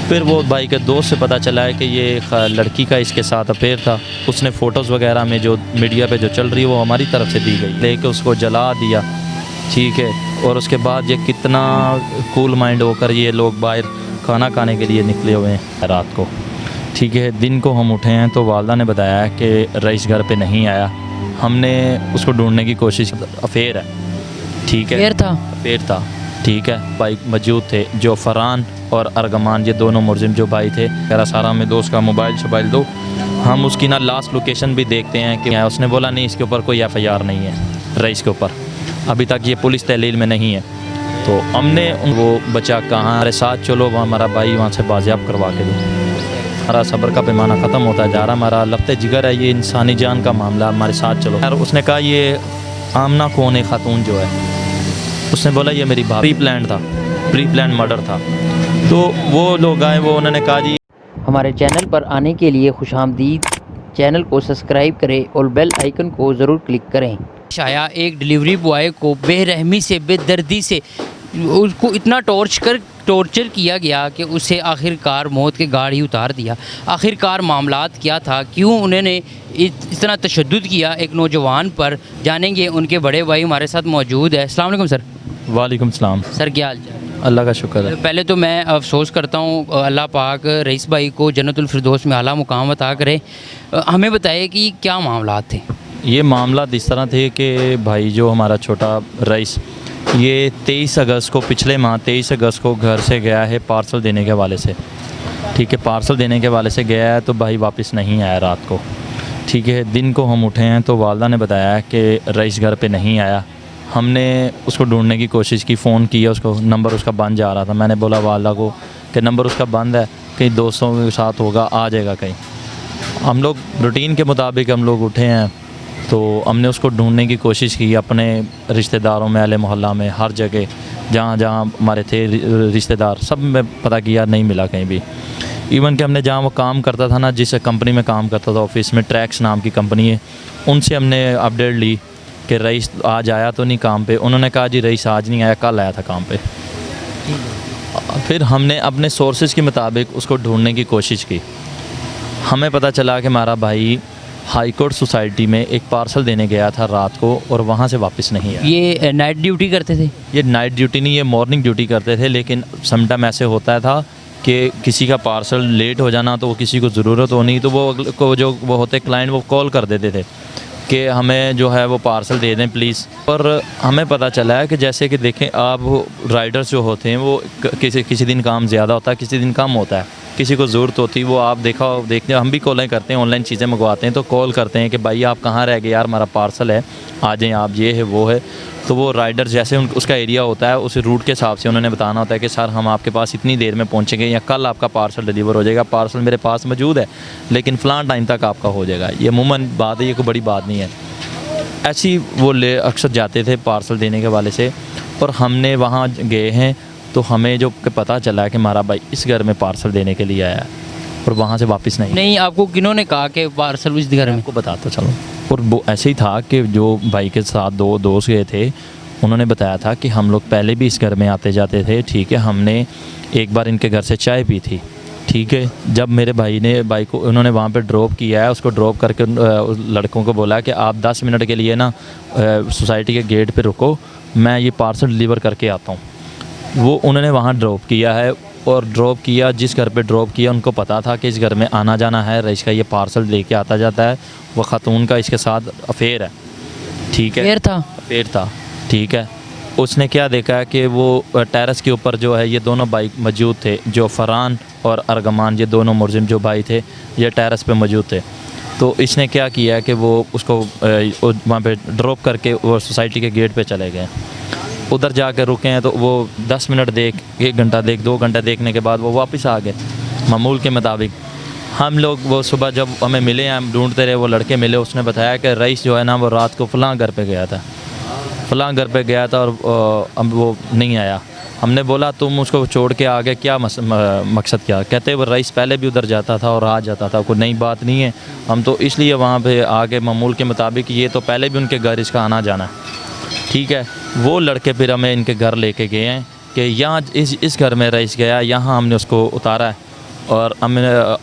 फिर वो भाई के दोस्त से पता चला है कि ये एक लड़की का इसके साथ अफेयर था। उसने फ़ोटोज़ वगैरह में जो मीडिया पे जो चल रही है वो हमारी तरफ से दी गई, लेके उसको जला दिया, ठीक है। और उसके बाद ये कितना कूल माइंड होकर ये लोग बाहर खाना खाने के लिए निकले हुए हैं रात को, ठीक है। दिन को हम उठे हैं तो वालदा ने बताया है कि रईस घर पे नहीं आया। हमने उसको ढूंढने की कोशिश, अफेयर है, ठीक है, अफेयर था, ठीक है। भाई मौजूद थे जो फरहान और अरगमान, ये दोनों मुलजिम जो भाई थे। कह रहा सारा में दोस्त का मोबाइल दो, हम उसकी ना लास्ट लोकेशन भी देखते हैं कि उसने बोला नहीं इसके ऊपर कोई FIR नहीं है रईस के ऊपर, अभी तक ये पुलिस तहलील में नहीं है। तो हमने वो बचा कहाँ, हमारे साथ चलो वहाँ हमारा भाई वहाँ से बाजियाब करवा के दो। हमारा सब्र का पैमाना ख़त्म होता जा रहा, हमारा लफ्ते जिगर है, ये इंसानी जान का मामला, हमारे साथ चलो। यार उसने कहा ये आमना कौन है खातून जो है, उसने बोला ये मेरी प्री प्लान मर्डर था। तो वो लोग आए, वो उन्होंने कहा जी हमारे चैनल पर आने के लिए खुशामदीद। चैनल को सब्सक्राइब करें और बेल आइकन को ज़रूर क्लिक करें। शाया एक डिलीवरी बॉय को बेरहमी से, बेदर्दी से उसको इतना टॉर्चर किया गया कि उसे आखिरकार मौत के घाट ही उतार दिया। आखिरकार मामलात क्या था, क्यों उन्होंने इतना तशद्दुद किया एक नौजवान पर, जानेंगे। उनके बड़े भाई हमारे साथ मौजूद है। अस्सलाम वालेकुम सर। वालेकुम सलाम सर, क्या हाल चाल? अल्लाह का शुक्र है। पहले तो मैं अफसोस करता हूँ, अल्लाह पाक रईस भाई को जन्नतुल फिरदौस में आला मुकाम अता करे। हमें बताइए कि क्या मामलात थे। ये मामला इस तरह थे कि भाई जो हमारा छोटा रईस, ये 23 अगस्त को, पिछले माह 23 अगस्त को घर से गया है पार्सल देने के हवाले से, ठीक है। पार्सल देने के हवाले से गया है तो भाई वापस नहीं आया रात को, ठीक है। दिन को हम उठे हैं तो वालदा ने बताया है कि रईस घर पे नहीं आया। हमने उसको ढूंढने की कोशिश की, फ़ोन किया उसको, नंबर उसका बंद जा रहा था। मैंने बोला वालदा को कि नंबर उसका बंद है, कहीं दोस्तों के साथ होगा, आ जाएगा कहीं। हम लोग रूटीन के मुताबिक हम लोग उठे हैं तो हमने उसको ढूंढने की कोशिश की, अपने रिश्तेदारों में, अहले मोहल्ला में, हर जगह जहाँ जहाँ हमारे थे रिश्तेदार, सब में पता किया, नहीं मिला कहीं भी। इवन कि हमने जहाँ वो काम करता था ना, जिस कंपनी में काम करता था ऑफिस में, ट्रैक्स नाम की कंपनी है, उनसे हमने अपडेट ली कि रईस आज आया तो नहीं काम पे। उन्होंने कहा जी रईस आज नहीं आया, कल आया था काम पे। फिर हमने अपने सोर्सेज के मुताबिक उसको ढूंढने की कोशिश की। हमें पता चला कि हमारा भाई हाई कोर्ट सोसाइटी में एक पार्सल देने गया था रात को और वहाँ से वापस नहीं आया। ये नाइट ड्यूटी करते थे? ये नाइट ड्यूटी नहीं, ये मॉर्निंग ड्यूटी करते थे, लेकिन समटाइम ऐसे होता था कि किसी का पार्सल लेट हो जाना तो वो किसी को ज़रूरत हो नहीं तो वो जो वो होते क्लाइंट वो कॉल कर देते थे कि हमें जो है वो पार्सल दे दें प्लीज़। और हमें पता चला है कि जैसे कि देखें आप, राइडर्स जो होते हैं वो किसी दिन काम ज़्यादा होता है, किसी दिन कम होता है, किसी को ज़रूरत होती है वो आप देखते हैं, हम भी कॉलें करते हैं, ऑनलाइन चीज़ें मंगवाते हैं तो कॉल करते हैं कि भाई आप कहाँ रह गए यार, हमारा पार्सल है, आ जाएँ आप, ये है वो है। तो वो राइडर जैसे उसका एरिया होता है, उस रूट के हिसाब से उन्होंने बताना होता है कि सर हम आपके पास इतनी देर में पहुँचेंगे या कल आपका पार्सल डिलीवर हो जाएगा, पार्सल मेरे पास मौजूद है लेकिन फ़लाँ टाइम तक आपका हो जाएगा। ये अमूमन बात है, ये कोई बड़ी बात नहीं है। ऐसी वो अक्सर जाते थे पार्सल देने के वाले से। और हमने वहाँ गए हैं तो हमें जो पता चला है कि हमारा भाई इस घर में पार्सल देने के लिए आया है और वहाँ से वापस नहीं। आपको किन्होंने कहा कि पार्सल इस घर में? आपको बताता चलो। और वो ऐसे ही था कि जो भाई के साथ 2 दोस्त गए थे, उन्होंने बताया था कि हम लोग पहले भी इस घर में आते जाते थे, ठीक है। हमने एक बार इनके घर से चाय पी थी, ठीक है। जब मेरे भाई को उन्होंने वहाँ पे ड्रॉप किया है, उसको ड्रॉप करके लड़कों को बोला कि आप 10 मिनट के लिए ना सोसाइटी के गेट पे रुको, मैं ये पार्सल डिलीवर करके आता हूँ। वो उन्होंने वहाँ ड्रॉप किया है और ड्रॉप किया, जिस घर पे ड्रॉप किया उनको पता था कि इस घर में आना जाना है, रईस का ये पार्सल लेके आता जाता है। वो ख़ातून का इसके साथ अफेयर है, ठीक है, अफेयर था, ठीक है। उसने क्या देखा है कि वो टेरेस के ऊपर जो है ये दोनों भाई मौजूद थे, जो फरहान और अरगमान, ये दोनों मुलजिम जो भाई थे, ये टेरेस पे मौजूद थे। तो इसने क्या किया कि वो उसको वहाँ पे ड्रॉप करके वो सोसाइटी के गेट पे चले गए। उधर जाकर रुके हैं तो वो 10 मिनट देख, 1 घंटा देख, 2 घंटा देखने के बाद वो वापस आ गए मामूल के मुताबिक। हम लोग वो सुबह जब हमें मिले, हम ढूंढते रहे, वो लड़के मिले, उसने बताया कि रईस जो है ना वो रात को फ़लाँ घर पे गया था, फ़लाँ घर पे गया था और अब वो नहीं आया। हमने बोला तुम उसको छोड़ के आगे क्या मकसद क्या? कहते वो रईस पहले भी उधर जाता था और आ जाता था, कोई नई बात नहीं है, हम तो इसलिए वहाँ पे आगे मामूल के मुताबिक, ये तो पहले भी उनके घर इसका आना जाना है, ठीक है। वो लड़के फिर हमें इनके घर लेके गए हैं कि यहाँ इस घर में रईस गया, यहाँ हमने उसको उतारा है और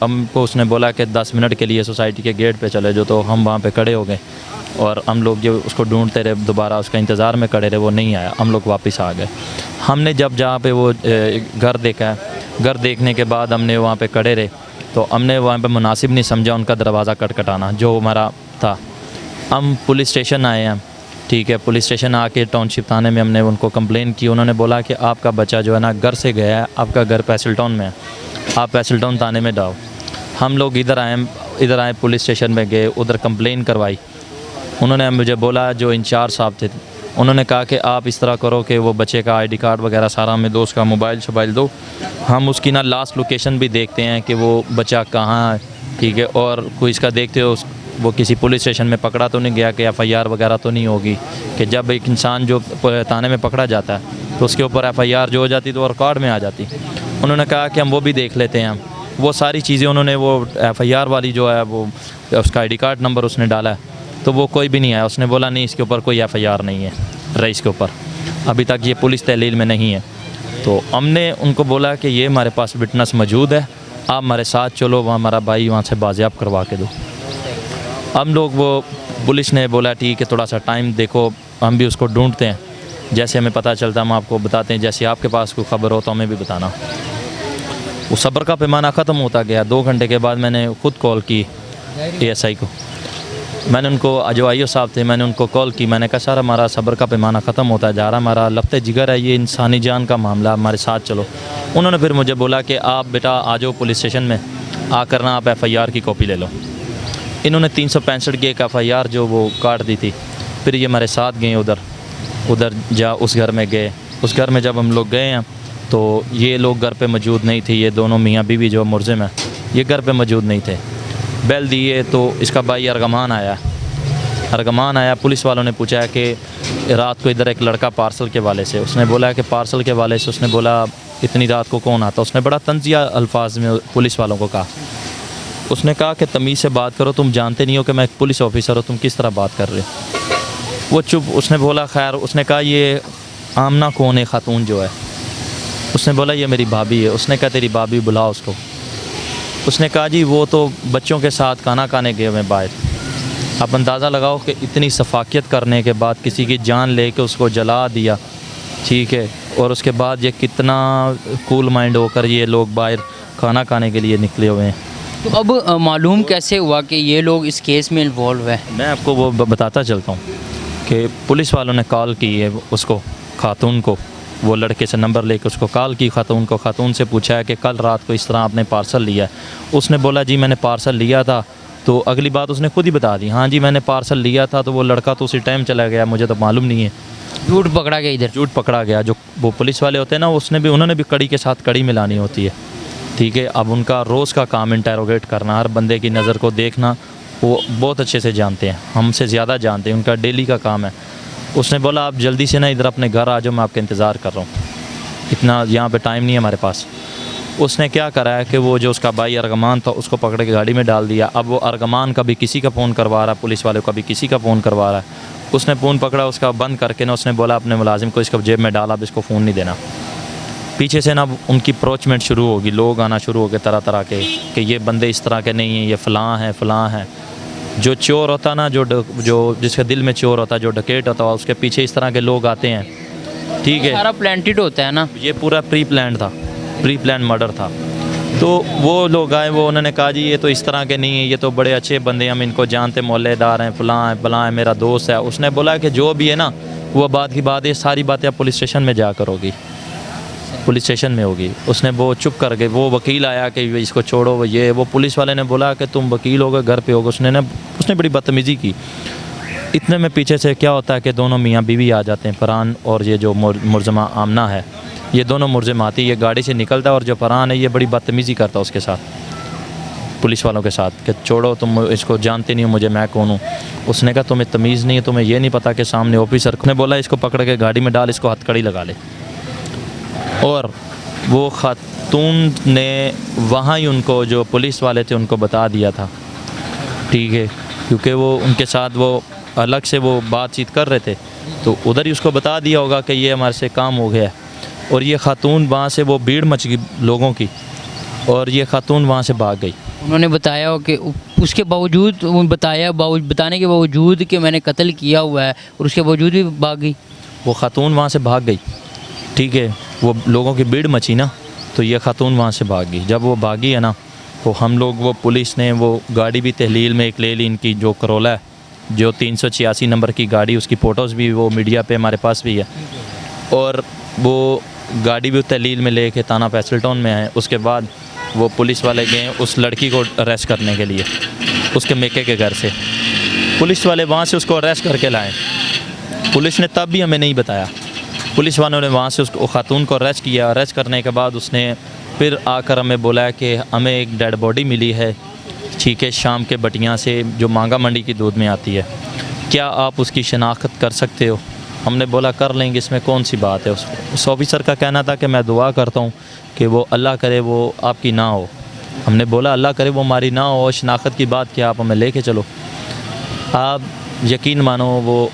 हमको उसने बोला कि 10 मिनट के लिए सोसाइटी के गेट पे चले जो, तो हम वहाँ पे खड़े हो गए और हम लोग जो उसको ढूंढते रहे, दोबारा उसका इंतज़ार में खड़े रहे, वो नहीं आया। हम लोग वापस आ गए। हमने जब जहाँ पे वो घर देखा है, घर देखने के बाद हमने वहाँ पे खड़े रहे, तो हमने वहाँ पे मुनासिब नहीं समझा उनका दरवाज़ा खटखटाना जो हमारा था। हम पुलिस स्टेशन आए हैं, ठीक है, पुलिस स्टेशन आके टाउनशिप थाने में हमने उनको कंप्लेन की। उन्होंने बोला कि आपका बच्चा जो है ना घर से गया है, आपका घर पैसल टाउन में है, आप पैसल टाउन थाने में जाओ। हम लोग इधर आए पुलिस स्टेशन में गए, उधर कंप्लेन करवाई। उन्होंने मुझे बोला, जो इंचार्ज साहब थे, उन्होंने कहा कि आप इस तरह करो कि वो बच्चे का ID कार्ड वगैरह सारा हमें दो, उसका मोबाइल शोबाइल दो, हम उसकी ना लास्ट लोकेशन भी देखते हैं कि वो बच्चा कहाँ है, ठीक है, और कोई इसका देखते हो वो किसी पुलिस स्टेशन में पकड़ा तो नहीं गया कि FIR वगैरह तो नहीं होगी, कि जब एक इंसान जो थाने में पकड़ा जाता है तो उसके ऊपर FIR जो हो जाती तो रिकॉर्ड में आ जाती। उन्होंने कहा कि हम वो भी देख लेते हैं। वो सारी चीज़ें उन्होंने, वो FIR वाली जो है वो उसका ID कार्ड नंबर उसने डाला है, तो वो कोई भी नहीं आया। उसने बोला नहीं, इसके ऊपर कोई FIR नहीं है रईस के ऊपर, अभी तक ये पुलिस तहलील में नहीं है। तो हमने उनको बोला कि ये हमारे पास विटनेस मौजूद है, आप हमारे साथ चलो, वहाँ हमारा भाई वहाँ से बाजियाब करवा के दो। हम लोग, वो पुलिस ने बोला ठीक है, थोड़ा सा टाइम देखो, हम भी उसको ढूंढते हैं, जैसे हमें पता चलता हम आपको बताते हैं, जैसे आपके पास कोई ख़बर हो तो हमें भी बताना। वो सब्र का पैमाना ख़त्म होता गया। 2 घंटे के बाद मैंने ख़ुद कॉल की ASI को, मैंने उनको, जो IO साहब थे, मैंने उनको कॉल की। मैंने कहा सर हमारा सब्र का पैमाना ख़त्म होता जा रहा, हमारा लफ्ते जिगर है, ये इंसानी जान का मामला, हमारे साथ चलो। उन्होंने फिर मुझे बोला कि आप बेटा आ जाओ पुलिस स्टेशन में, आकर ना आप FIR की कॉपी ले लो। इन्होंने 365 की एक FIR जो वो काट दी थी। फिर ये हमारे साथ गए उधर जा उस घर में गए। उस घर में जब हम लोग गए हैं तो ये लोग घर पे मौजूद नहीं थे, ये दोनों मियाँ बीवी जो मुलज़िम है ये घर पे मौजूद नहीं थे। बैल दिए तो इसका भाई अरगमान आया। पुलिस वालों ने पूछा है कि रात को इधर एक लड़का पार्सल के वाले से, उसने बोला कि पार्सल के वाले से, उसने बोला इतनी रात को कौन आता। उसने बड़ा तंज़िया अल्फाज में पुलिस वालों को कहा। उसने कहा कि तमीज़ से बात करो, तुम जानते नहीं हो कि मैं एक पुलिस ऑफिसर हूँ, तुम किस तरह बात कर रहे हो। वो चुप। उसने बोला खैर, उसने कहा ये आमना कौन है ख़ातून जो है। उसने बोला ये मेरी भाभी है। उसने कहा तेरी भाभी बुला उसको। उसने कहा जी वो तो बच्चों के साथ खाना खाने गए हुए बाहर। आप अंदाज़ा लगाओ कि इतनी सफाकियत करने के बाद किसी की जान ले के उसको जला दिया, ठीक है, और उसके बाद ये कितना कूल माइंड होकर ये लोग बाहर खाना खाने के लिए निकले हुए हैं। तो अब मालूम कैसे हुआ कि ये लोग इस केस में इन्वॉल्व है? मैं आपको वो बताता चलता हूँ कि पुलिस वालों ने कॉल की है उसको, खातून को, वो लड़के से नंबर लेकर उसको कॉल की खातून को। खातून से पूछा है कि कल रात को इस तरह आपने पार्सल लिया है। उसने बोला जी मैंने पार्सल लिया था। तो अगली बात उसने खुद ही बता दी, हाँ जी मैंने पार्सल लिया था, तो वो लड़का तो उसी टाइम चला गया, मुझे तो मालूम नहीं है। झूठ पकड़ा गया, इधर झूठ पकड़ा गया। जो वो पुलिस वाले होते हैं ना, उन्होंने भी कड़ी के साथ कड़ी मिलानी होती है, ठीक है। अब उनका रोज़ का काम इंटेरोगेट करना, हर बंदे की नज़र को देखना, वो बहुत अच्छे से जानते हैं, हमसे ज़्यादा जानते हैं, उनका डेली का काम है। उसने बोला आप जल्दी से ना इधर अपने घर आ जाओ, मैं आपका इंतज़ार कर रहा हूँ, इतना यहाँ पे टाइम नहीं है हमारे पास। उसने क्या करा है कि वो जो उसका भाई अरगमान था उसको पकड़ के गाड़ी में डाल दिया। अब वो अरगमान कभी किसी का फ़ोन करवा रहा, पुलिस वाले को कभी किसी का फ़ोन करवा रहा है। उसने फ़ोन पकड़ा, उसका बंद करके ना उसने बोला अपने मुलाजिम को इसको जेब में डाला, अब इसको फ़ोन नहीं देना। पीछे से ना उनकी अप्रोचमेंट शुरू होगी, लोग आना शुरू हो गए तरह तरह के कि ये बंदे इस तरह के नहीं हैं, ये फ़लाँ हैं। जो चोर होता ना, जो जिसके दिल में चोर होता, जो डकैत होता है, उसके पीछे इस तरह के लोग आते हैं, ठीक है। सारा प्लांटेड होता है ना, ये पूरा प्री प्लान मर्डर था। तो वो लोग आए, वो उन्होंने कहा जी ये तो इस तरह के नहीं है, ये तो बड़े अच्छे बंदे, हम इनको जानते, मोहल्लेदार हैं, फ़लाँ है, मेरा दोस्त है। उसने बोला कि जो भी है ना वो बात की बात है, सारी बातें आप पुलिस स्टेशन में जा कर होगी, पुलिस स्टेशन में होगी। उसने वो चुप कर गए। वो वकील आया कि इसको छोड़ो, वो पुलिस वाले ने बोला कि तुम वकील होगे, घर पे होगे। उसने बड़ी बदतमीज़ी की। इतने में पीछे से क्या होता है कि दोनों मियाँ बीवी आ जाते हैं, फरहान और ये जो मुर्जमा आमना है, ये दोनों मुर्जम आती, ये गाड़ी से निकलता है और जो फरहान है ये बड़ी बदतमीज़ी करता है उसके साथ, पुलिस वालों के साथ, कि छोड़ो तुम इसको जानते नहीं हो, मुझे मैं कौन हूँ। उसने कहा तुम्हें तमीज़ नहीं है, तुम्हें ये नहीं पता कि सामने ऑफिसर ने बोला इसको पकड़ के गाड़ी में डाल, इसको हथकड़ी लगा ले। और वो खातून ने वहाँ ही उनको, जो पुलिस वाले थे, उनको बता दिया था, ठीक है, क्योंकि वो उनके साथ वो अलग से वो बातचीत कर रहे थे, तो उधर ही उसको बता दिया होगा कि ये हमारे से काम हो गया है। और ये खातून वहाँ से, वो भीड़ मच गई लोगों की, और ये खातून वहाँ से भाग गई। उन्होंने बताया हो कि उसके बावजूद बताने के बावजूद कि मैंने कत्ल किया हुआ है और उसके बावजूद भी भाग गई। वो खातून वहाँ से भाग गई, ठीक है, वो लोगों की भीड़ मची ना, तो ये खातून वहाँ से भाग गई। जब वो भागी है ना, तो हम लोग, वो पुलिस ने वो गाड़ी भी तहलील में एक ले ली इनकी, जो करोला है, जो 386 नंबर की गाड़ी, उसकी फ़ोटोज़ भी वो मीडिया पे हमारे पास भी है। और वो गाड़ी भी तहलील में ले के थाना फैसल टाउन में आए। उसके बाद वो पुलिस वाले गए उस लड़की को अरेस्ट करने के लिए, उसके मेके के घर से पुलिस वाले वहाँ से उसको अरेस्ट करके लाए। पुलिस ने तब भी हमें नहीं बताया। पुलिस वालों ने वहाँ से उसको, खातून को अरेस्ट किया। अरेस्ट करने के बाद उसने फिर आकर हमें बोला कि हमें एक डेड बॉडी मिली है, ठीक है, शाम के बटियाँ से, जो मांगा मंडी की दूध में आती है, क्या आप उसकी शनाख्त कर सकते हो? हमने बोला कर लेंगे, इसमें कौन सी बात है। उस ऑफिसर का कहना था कि मैं दुआ करता हूँ कि वो अल्लाह करे वो आपकी ना हो। हमने बोला अल्लाह करे वो हमारी ना हो, शनाख्त की बात क्या, आप हमें लेके चलो। आप यकीन मानो, वो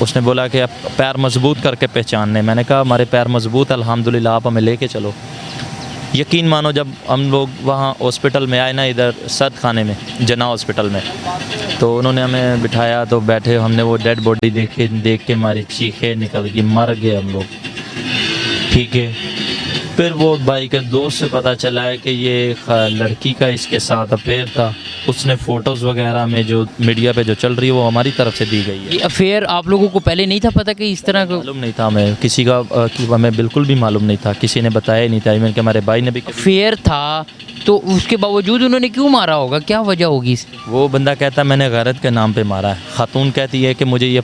उसने बोला कि आप पैर मजबूत करके पहचानने। मैंने कहा हमारे पैर मजबूत अल्हम्दुलिल्लाह, आप हमें लेके चलो। यकीन मानो, जब हम लोग वहाँ हॉस्पिटल में आए ना, इधर सद खाने में, जना हॉस्पिटल में, तो उन्होंने हमें बिठाया, तो बैठे, हमने वो डेड बॉडी देख के हमारी चीखें निकल गई, मर गए हम लोग, ठीक है। फिर वो भाई के दोस्त से पता चला है कि ये लड़की का इसके साथ अफेयर था। उसने फ़ोटोज़ वगैरह में जो मीडिया पे जो चल रही है वो हमारी तरफ से दी गई है। ये अफेयर आप लोगों को पहले नहीं था पता कि इस तरह का? मालूम नहीं था हमें, किसी का कि हमें बिल्कुल भी मालूम नहीं था, किसी ने बताया ही नहीं था। इवन कि हमारे भाई ने भी। अफेयर था तो उसके बावजूद उन्होंने क्यों मारा होगा, क्या वजह होगी इसकी? वो बंदा कहता है मैंने गैरत के नाम पे मारा है। खातून कहती है कि मुझे ये